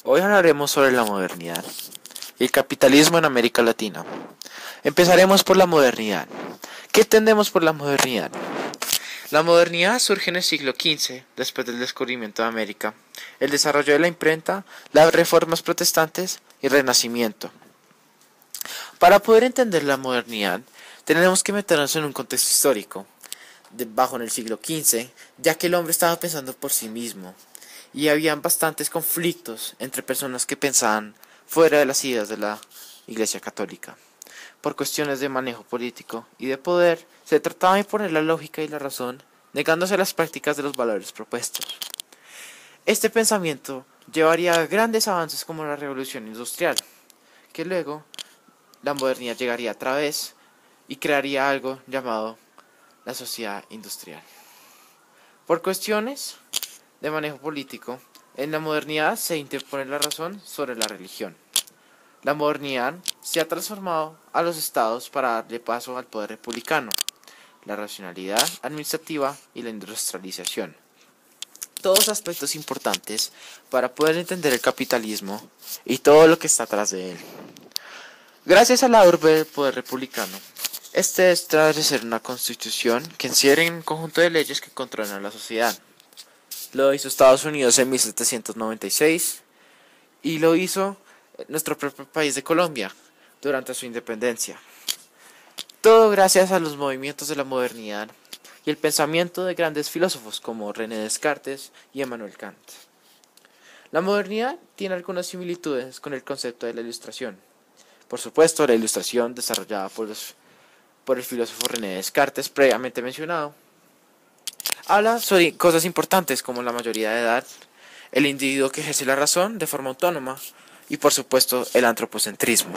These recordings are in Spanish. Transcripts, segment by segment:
Hoy hablaremos sobre la modernidad y el capitalismo en América Latina. Empezaremos por la modernidad. ¿Qué entendemos por la modernidad? La modernidad surge en el siglo XV, después del descubrimiento de América, el desarrollo de la imprenta, las reformas protestantes y el Renacimiento. Para poder entender la modernidad, tenemos que meternos en un contexto histórico, bajo en el siglo XV, ya que el hombre estaba pensando por sí mismo, y habían bastantes conflictos entre personas que pensaban fuera de las ideas de la Iglesia Católica. Por cuestiones de manejo político y de poder, se trataba de imponer la lógica y la razón, negándose las prácticas de los valores propuestos. Este pensamiento llevaría a grandes avances como la revolución industrial, que luego la modernidad llegaría a través y crearía algo llamado la sociedad industrial. Por cuestiones de manejo político, en la modernidad se interpone la razón sobre la religión. La modernidad se ha transformado a los estados para darle paso al poder republicano, la racionalidad administrativa y la industrialización. Todos aspectos importantes para poder entender el capitalismo y todo lo que está atrás de él. Gracias a la urbe del poder republicano, este es establecer una constitución que encierre un conjunto de leyes que controlan la sociedad. Lo hizo Estados Unidos en 1796 y lo hizo nuestro propio país de Colombia durante su independencia. Todo gracias a los movimientos de la modernidad y el pensamiento de grandes filósofos como René Descartes y Immanuel Kant. La modernidad tiene algunas similitudes con el concepto de la ilustración. Por supuesto, la ilustración desarrollada por el filósofo René Descartes previamente mencionado habla sobre cosas importantes como la mayoría de edad, el individuo que ejerce la razón de forma autónoma y por supuesto el antropocentrismo.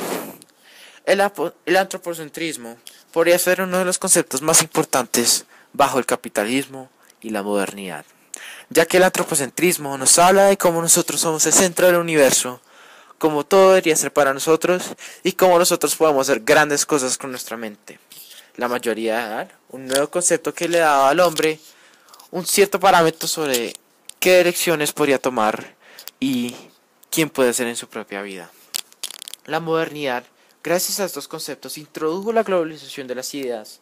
El antropocentrismo podría ser uno de los conceptos más importantes bajo el capitalismo y la modernidad, ya que el antropocentrismo nos habla de cómo nosotros somos el centro del universo, cómo todo debería ser para nosotros y cómo nosotros podemos hacer grandes cosas con nuestra mente. La mayoría de edad, un nuevo concepto que le daba al hombre un cierto parámetro sobre qué direcciones podría tomar y quién puede ser en su propia vida. La modernidad, gracias a estos conceptos, introdujo la globalización de las ideas,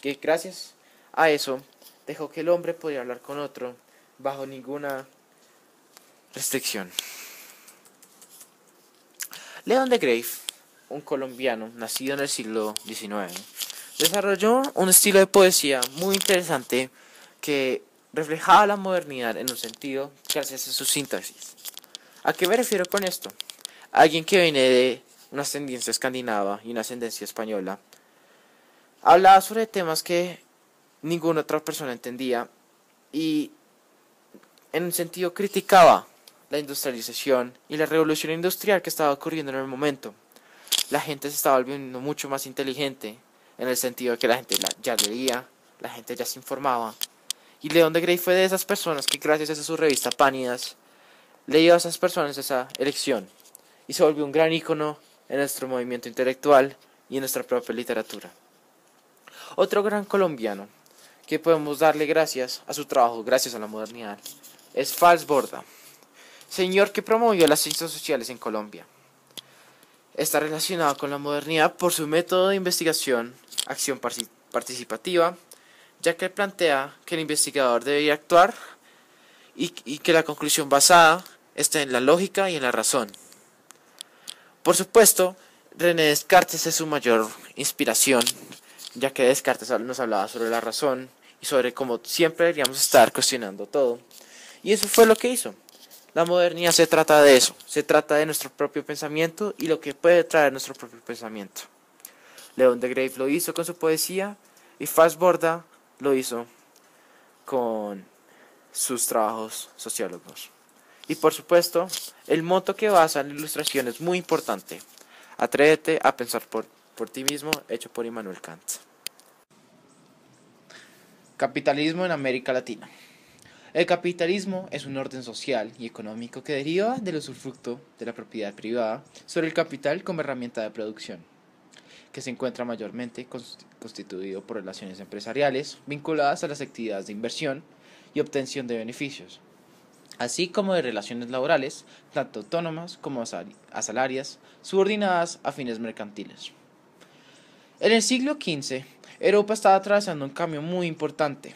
que gracias a eso dejó que el hombre pudiera hablar con otro bajo ninguna restricción. Leon de Grave, un colombiano nacido en el siglo XIX, desarrolló un estilo de poesía muy interesante que reflejaba la modernidad en un sentido gracias a su sintaxis. ¿A qué me refiero con esto? Alguien que viene de una ascendencia escandinava y una ascendencia española hablaba sobre temas que ninguna otra persona entendía y en un sentido criticaba la industrialización y la revolución industrial que estaba ocurriendo en el momento. La gente se estaba volviendo mucho más inteligente en el sentido de que la gente ya leía, la gente ya se informaba. Y León de Grey fue de esas personas que gracias a su revista Pánidas le dio a esas personas esa elección y se volvió un gran ícono en nuestro movimiento intelectual y en nuestra propia literatura. Otro gran colombiano que podemos darle gracias a su trabajo, gracias a la modernidad, es Fals Borda, señor que promovió las ciencias sociales en Colombia. Está relacionado con la modernidad por su método de investigación, acción participativa, ya que plantea que el investigador debería actuar y que la conclusión basada está en la lógica y en la razón. Por supuesto, René Descartes es su mayor inspiración, ya que Descartes nos hablaba sobre la razón y sobre cómo siempre deberíamos estar cuestionando todo. Y eso fue lo que hizo. La modernidad se trata de eso, se trata de nuestro propio pensamiento y lo que puede traer nuestro propio pensamiento. León de Grave lo hizo con su poesía y Fals Borda lo hizo con sus trabajos sociólogos. Y por supuesto, el moto que basa en la ilustración es muy importante. Atrévete a pensar por ti mismo, hecho por Immanuel Kant. Capitalismo en América Latina. El capitalismo es un orden social y económico que deriva del usufructo de la propiedad privada sobre el capital como herramienta de producción, que se encuentra mayormente constituido por relaciones empresariales vinculadas a las actividades de inversión y obtención de beneficios. así como de relaciones laborales, tanto autónomas como asalarias, subordinadas a fines mercantiles. En el siglo XV, Europa estaba atravesando un cambio muy importante.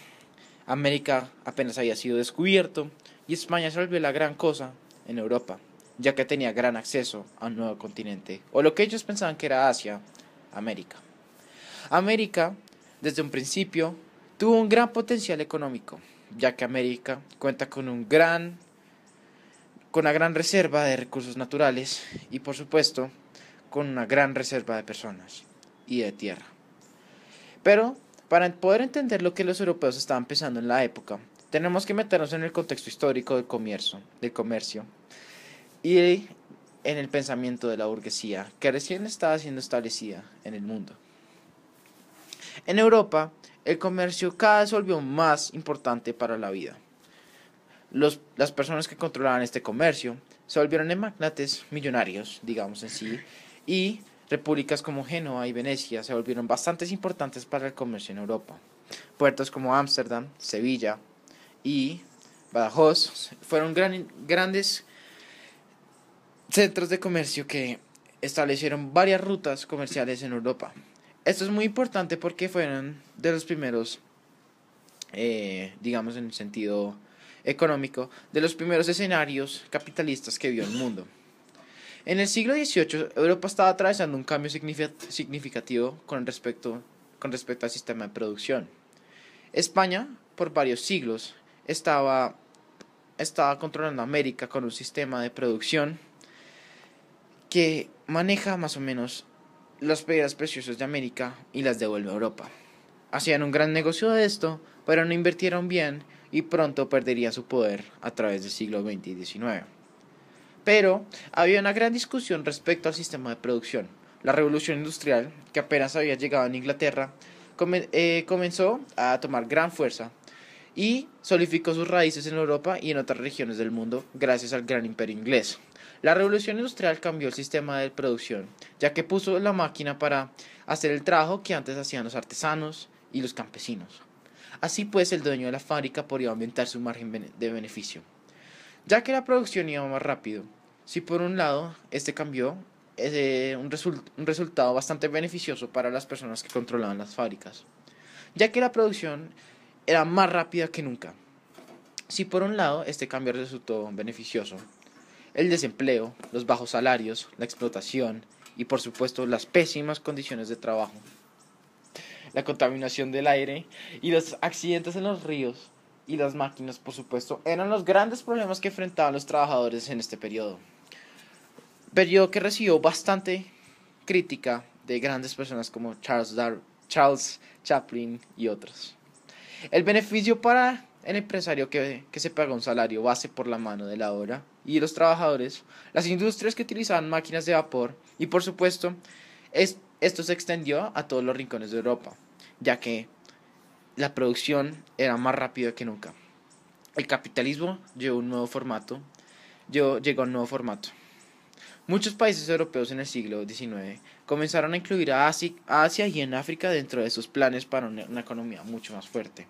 América apenas había sido descubierto y España se volvió la gran cosa en Europa, ya que tenía gran acceso a un nuevo continente, o lo que ellos pensaban que era Asia, América. América, desde un principio, tuvo un gran potencial económico, ya que América cuenta con con una gran reserva de recursos naturales y, por supuesto, con una gran reserva de personas y de tierra. Pero, para poder entender lo que los europeos estaban pensando en la época, tenemos que meternos en el contexto histórico del comercio y en el pensamiento de la burguesía, que recién estaba siendo establecida en el mundo. En Europa, el comercio cada vez se volvió más importante para la vida. Las personas que controlaban este comercio se volvieron en magnates millonarios, digamos en sí, y repúblicas como Génova y Venecia se volvieron bastante importantes para el comercio en Europa. Puertos como Ámsterdam, Sevilla y Badajoz fueron grandes centros de comercio que establecieron varias rutas comerciales en Europa. Esto es muy importante porque fueron de los primeros, digamos en el sentido económico, de los primeros escenarios capitalistas que vio el mundo. En el siglo XVIII, Europa estaba atravesando un cambio significativo con respecto al sistema de producción. España, por varios siglos, estaba controlando América con un sistema de producción que maneja más o menos las piedras preciosas de América y las devuelve a Europa. Hacían un gran negocio de esto, pero no invirtieron bien y pronto perderían su poder a través del siglo XX y XIX. Pero había una gran discusión respecto al sistema de producción. La revolución industrial, que apenas había llegado en Inglaterra, comenzó a tomar gran fuerza y solidificó sus raíces en Europa y en otras regiones del mundo gracias al gran imperio inglés. La revolución industrial cambió el sistema de producción, ya que puso la máquina para hacer el trabajo que antes hacían los artesanos y los campesinos. Así pues, el dueño de la fábrica podía aumentar su margen de beneficio, ya que la producción iba más rápido. Si por un lado este cambió, es un resultado bastante beneficioso para las personas que controlaban las fábricas, ya que la producción era más rápida que nunca. Si por un lado este cambio resultó beneficioso, el desempleo, los bajos salarios, la explotación y por supuesto las pésimas condiciones de trabajo, la contaminación del aire y los accidentes en los ríos y las máquinas, por supuesto, eran los grandes problemas que enfrentaban los trabajadores en este periodo. Periodo que recibió bastante crítica de grandes personas como Charles Chaplin y otros. El beneficio para el empresario que se paga un salario base por la mano de la obra y los trabajadores, las industrias que utilizaban máquinas de vapor y por supuesto esto se extendió a todos los rincones de Europa, ya que la producción era más rápida que nunca. El capitalismo llegó a un nuevo formato. Muchos países europeos en el siglo XIX comenzaron a incluir a Asia y en África dentro de sus planes para una economía mucho más fuerte.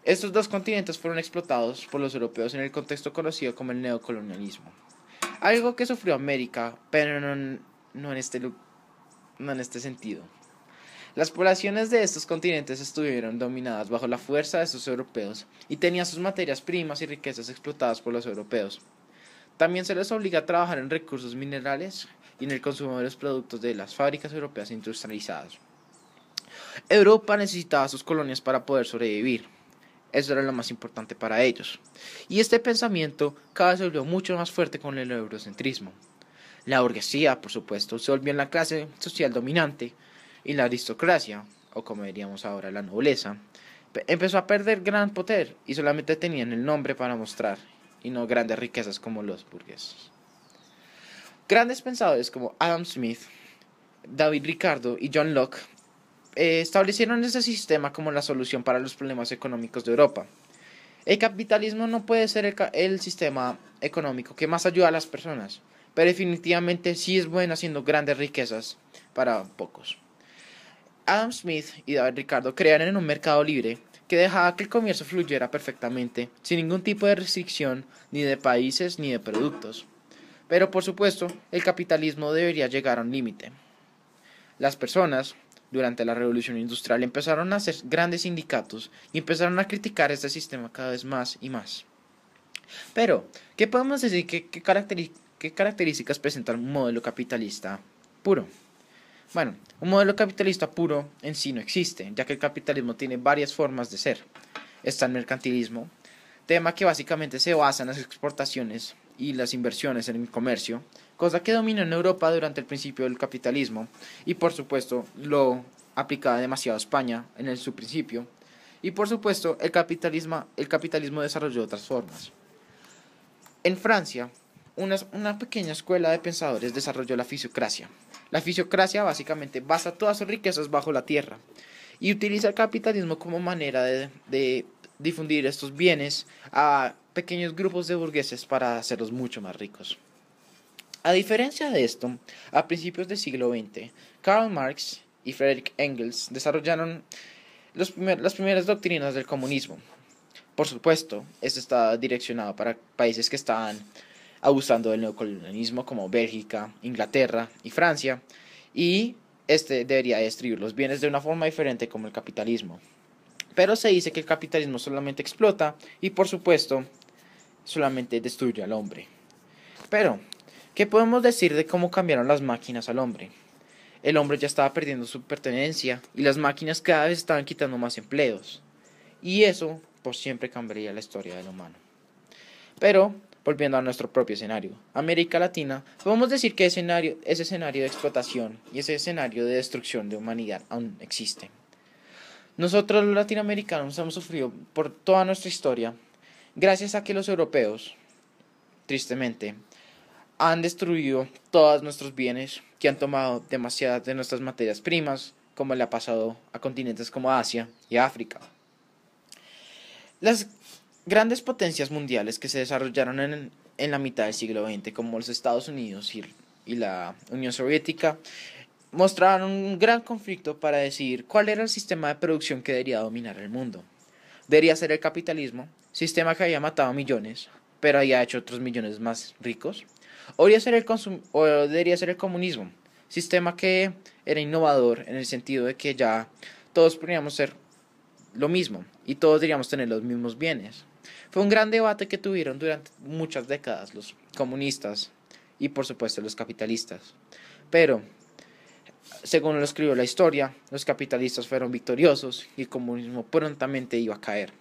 Estos dos continentes fueron explotados por los europeos en el contexto conocido como el neocolonialismo, algo que sufrió América, pero no en este sentido. Las poblaciones de estos continentes estuvieron dominadas bajo la fuerza de estos europeos y tenían sus materias primas y riquezas explotadas por los europeos. También se les obliga a trabajar en recursos minerales y en el consumo de los productos de las fábricas europeas industrializadas. Europa necesitaba sus colonias para poder sobrevivir. Eso era lo más importante para ellos. Y este pensamiento cada vez se volvió mucho más fuerte con el eurocentrismo. La burguesía, por supuesto, se volvió en la clase social dominante y la aristocracia, o como diríamos ahora la nobleza, empezó a perder gran poder y solamente tenían el nombre para mostrar y no grandes riquezas como los burgueses. Grandes pensadores como Adam Smith, David Ricardo y John Locke establecieron ese sistema como la solución para los problemas económicos de Europa. El capitalismo no puede ser el sistema económico que más ayuda a las personas, pero definitivamente sí es bueno haciendo grandes riquezas para pocos. Adam Smith y David Ricardo crearon un mercado libre que dejaba que el comercio fluyera perfectamente, sin ningún tipo de restricción ni de países ni de productos. Pero por supuesto, el capitalismo debería llegar a un límite. Las personas, durante la revolución industrial, empezaron a hacer grandes sindicatos y empezaron a criticar este sistema cada vez más y más. Pero, ¿qué podemos decir? ¿Qué características presenta un modelo capitalista puro? Bueno, un modelo capitalista puro en sí no existe, ya que el capitalismo tiene varias formas de ser. Está el mercantilismo, tema que básicamente se basa en las exportaciones y las inversiones en el comercio, cosa que dominó en Europa durante el principio del capitalismo y por supuesto lo aplicaba demasiado a España en su principio. Y por supuesto el capitalismo desarrolló otras formas. En Francia, una pequeña escuela de pensadores desarrolló la fisiocracia. La fisiocracia básicamente basa todas sus riquezas bajo la tierra y utiliza el capitalismo como manera de difundir estos bienes a pequeños grupos de burgueses para hacerlos mucho más ricos. A diferencia de esto, a principios del siglo XX, Karl Marx y Friedrich Engels desarrollaron las primeras doctrinas del comunismo. Por supuesto, esto está direccionado para países que estaban abusando del neocolonialismo como Bélgica, Inglaterra y Francia, y este debería distribuir los bienes de una forma diferente como el capitalismo. Pero se dice que el capitalismo solamente explota y por supuesto solamente destruye al hombre. Pero, ¿qué podemos decir de cómo cambiaron las máquinas al hombre? El hombre ya estaba perdiendo su pertenencia y las máquinas cada vez estaban quitando más empleos. Y eso por siempre cambiaría la historia del humano. Pero, volviendo a nuestro propio escenario, América Latina, podemos decir que ese escenario de explotación y ese escenario de destrucción de humanidad aún existe. Nosotros los latinoamericanos hemos sufrido por toda nuestra historia gracias a que los europeos, tristemente, han destruido todos nuestros bienes, que han tomado demasiadas de nuestras materias primas, como le ha pasado a continentes como Asia y África. Las grandes potencias mundiales que se desarrollaron en la mitad del siglo XX, como los Estados Unidos y la Unión Soviética, mostraron un gran conflicto para decidir cuál era el sistema de producción que debería dominar el mundo. Debería ser el capitalismo, sistema que había matado a millones, pero había hecho otros millones más ricos. O debería ser el comunismo, sistema que era innovador en el sentido de que ya todos podríamos ser lo mismo y todos deberíamos tener los mismos bienes. Fue un gran debate que tuvieron durante muchas décadas los comunistas y por supuesto los capitalistas. Pero, según lo escribió la historia, los capitalistas fueron victoriosos y el comunismo prontamente iba a caer.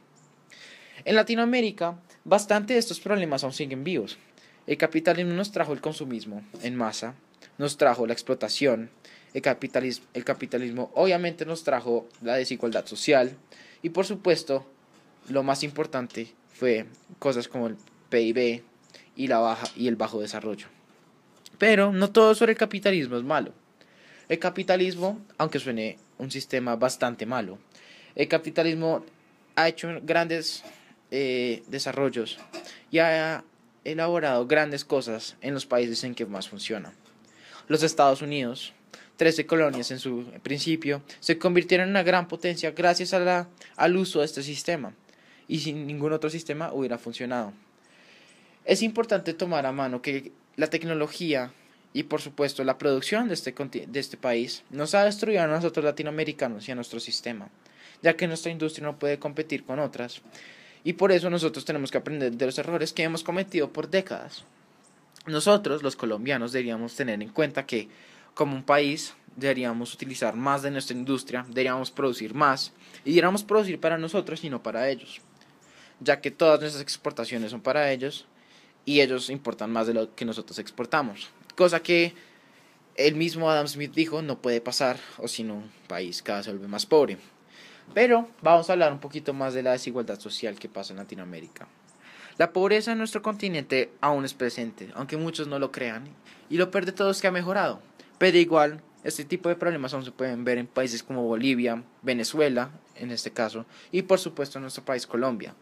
En Latinoamérica, bastante de estos problemas aún siguen vivos. El capitalismo nos trajo el consumismo en masa, nos trajo la explotación, el capitalismo obviamente nos trajo la desigualdad social y por supuesto, lo más importante fue cosas como el PIB y el bajo desarrollo. Pero no todo sobre el capitalismo es malo. El capitalismo, aunque suene un sistema bastante malo, el capitalismo ha hecho grandes desarrollos y ha elaborado grandes cosas en los países en que más funciona. Los Estados Unidos, 13 colonias en su principio, se convirtieron en una gran potencia gracias al uso de este sistema, y sin ningún otro sistema hubiera funcionado. Es importante tomar a mano que la tecnología y por supuesto la producción de este país nos ha destruido a nosotros latinoamericanos y a nuestro sistema, ya que nuestra industria no puede competir con otras, y por eso nosotros tenemos que aprender de los errores que hemos cometido por décadas. Nosotros, los colombianos, deberíamos tener en cuenta que como un país deberíamos utilizar más de nuestra industria, deberíamos producir más y deberíamos producir para nosotros y no para ellos, ya que todas nuestras exportaciones son para ellos y ellos importan más de lo que nosotros exportamos, cosa que el mismo Adam Smith dijo no puede pasar, o si no un país cada vez se vuelve más pobre. Pero vamos a hablar un poquito más de la desigualdad social que pasa en Latinoamérica. La pobreza en nuestro continente aún es presente, aunque muchos no lo crean, y lo peor de todo es que ha mejorado. Pero igual, este tipo de problemas aún se pueden ver en países como Bolivia, Venezuela, en este caso, y por supuesto en nuestro país Colombia.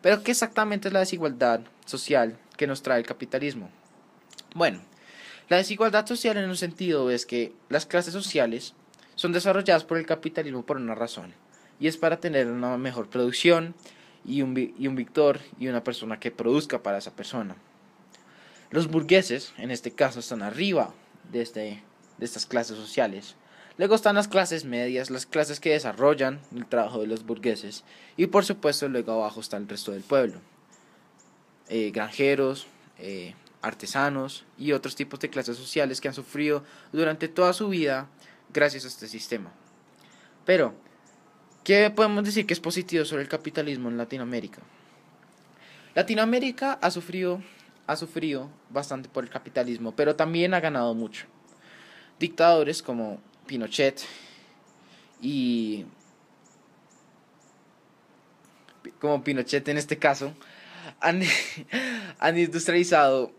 Pero ¿qué exactamente es la desigualdad social que nos trae el capitalismo? Bueno, la desigualdad social en un sentido es que las clases sociales son desarrolladas por el capitalismo por una razón, y es para tener una mejor producción y un victor y una persona que produzca para esa persona. Los burgueses, en este caso, están arriba de estas clases sociales. Luego están las clases medias, las clases que desarrollan el trabajo de los burgueses. Y por supuesto luego abajo está el resto del pueblo. Granjeros, artesanos y otros tipos de clases sociales que han sufrido durante toda su vida gracias a este sistema. Pero, ¿qué podemos decir que es positivo sobre el capitalismo en Latinoamérica? Latinoamérica ha sufrido bastante por el capitalismo, pero también ha ganado mucho. Dictadores como Pinochet en este caso han industrializado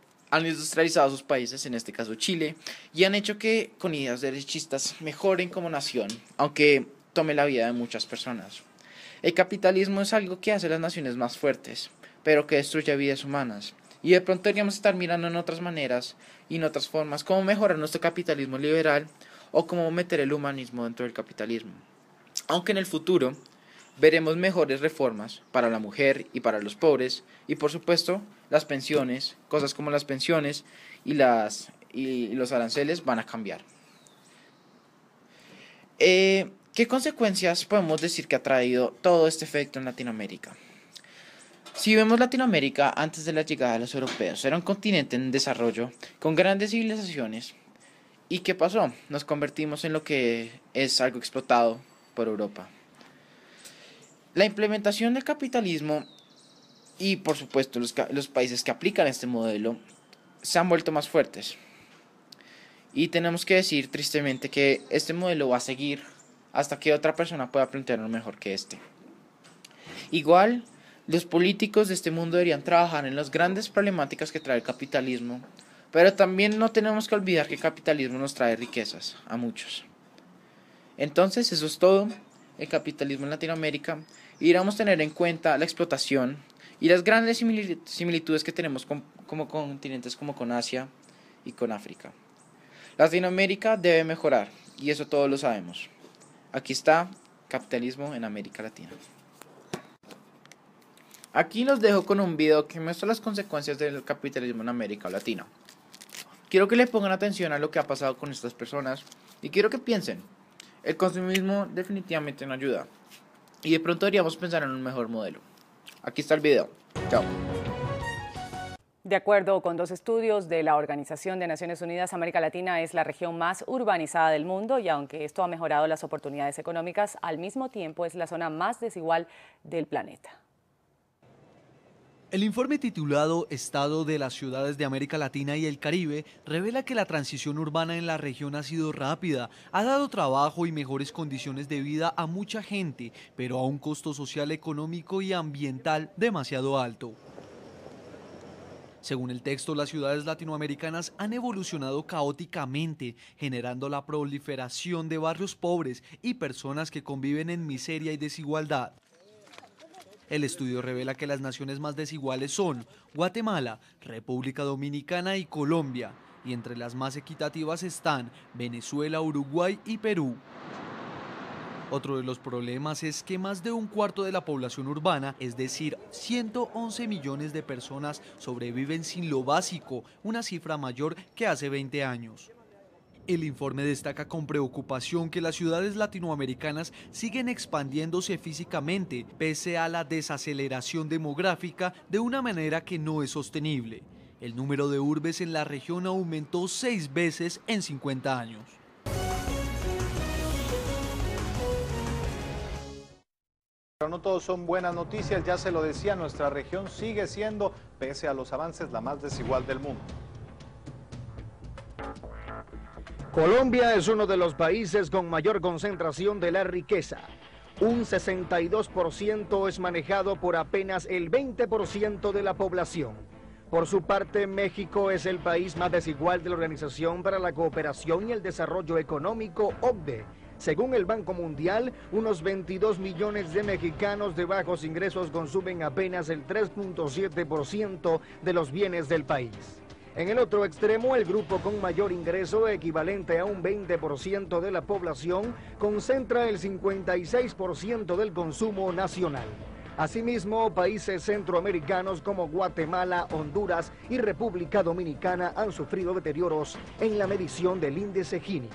sus países, en este caso Chile, y han hecho que con ideas derechistas mejoren como nación, aunque tome la vida de muchas personas. El capitalismo es algo que hace las naciones más fuertes, pero que destruye vidas humanas. Y de pronto deberíamos estar mirando en otras maneras y en otras formas cómo mejorar nuestro capitalismo liberal o cómo meter el humanismo dentro del capitalismo. Aunque en el futuro veremos mejores reformas para la mujer y para los pobres y por supuesto las pensiones, cosas como las pensiones y los aranceles van a cambiar. ¿Qué consecuencias podemos decir que ha traído todo este efecto en Latinoamérica? Si vemos Latinoamérica antes de la llegada de los europeos, era un continente en desarrollo con grandes civilizaciones. ¿Y qué pasó? Nos convertimos en lo que es algo explotado por Europa. La implementación del capitalismo y por supuesto los países que aplican este modelo se han vuelto más fuertes. Y tenemos que decir tristemente que este modelo va a seguir hasta que otra persona pueda plantear uno mejor que este. Igual, los políticos de este mundo deberían trabajar en las grandes problemáticas que trae el capitalismo, pero también no tenemos que olvidar que el capitalismo nos trae riquezas a muchos. Entonces, eso es todo, el capitalismo en Latinoamérica, y debemos tener en cuenta la explotación y las grandes similitudes que tenemos como continentes como con Asia y con África. Latinoamérica debe mejorar, y eso todos lo sabemos. Aquí está, capitalismo en América Latina. Aquí los dejo con un video que muestra las consecuencias del capitalismo en América Latina. Quiero que le pongan atención a lo que ha pasado con estas personas y quiero que piensen. El consumismo definitivamente no ayuda y de pronto deberíamos pensar en un mejor modelo. Aquí está el video. Chao. De acuerdo con 2 estudios de la Organización de Naciones Unidas, América Latina es la región más urbanizada del mundo y aunque esto ha mejorado las oportunidades económicas, al mismo tiempo es la zona más desigual del planeta. El informe titulado Estado de las ciudades de América Latina y el Caribe revela que la transición urbana en la región ha sido rápida, ha dado trabajo y mejores condiciones de vida a mucha gente, pero a un costo social, económico y ambiental demasiado alto. Según el texto, las ciudades latinoamericanas han evolucionado caóticamente, generando la proliferación de barrios pobres y personas que conviven en miseria y desigualdad. El estudio revela que las naciones más desiguales son Guatemala, República Dominicana y Colombia, y entre las más equitativas están Venezuela, Uruguay y Perú. Otro de los problemas es que más de un cuarto de la población urbana, es decir, 111 millones de personas, sobreviven sin lo básico, una cifra mayor que hace 20 años. El informe destaca con preocupación que las ciudades latinoamericanas siguen expandiéndose físicamente, pese a la desaceleración demográfica de una manera que no es sostenible. El número de urbes en la región aumentó 6 veces en 50 años. Pero no todos son buenas noticias, ya se lo decía, nuestra región sigue siendo, pese a los avances, la más desigual del mundo. Colombia es uno de los países con mayor concentración de la riqueza. Un 62% es manejado por apenas el 20% de la población. Por su parte, México es el país más desigual de la Organización para la Cooperación y el Desarrollo Económico, OCDE. Según el Banco Mundial, unos 22 millones de mexicanos de bajos ingresos consumen apenas el 3.7% de los bienes del país. En el otro extremo, el grupo con mayor ingreso, equivalente a un 20% de la población, concentra el 56% del consumo nacional. Asimismo, países centroamericanos como Guatemala, Honduras y República Dominicana han sufrido deterioros en la medición del índice Gini.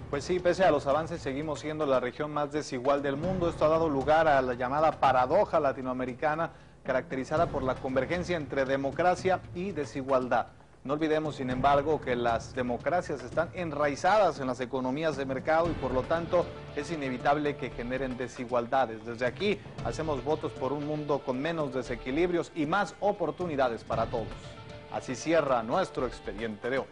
Pues sí, pese a los avances, seguimos siendo la región más desigual del mundo. Esto ha dado lugar a la llamada paradoja latinoamericana, caracterizada por la convergencia entre democracia y desigualdad. No olvidemos, sin embargo, que las democracias están enraizadas en las economías de mercado y por lo tanto es inevitable que generen desigualdades. Desde aquí hacemos votos por un mundo con menos desequilibrios y más oportunidades para todos. Así cierra nuestro expediente de hoy.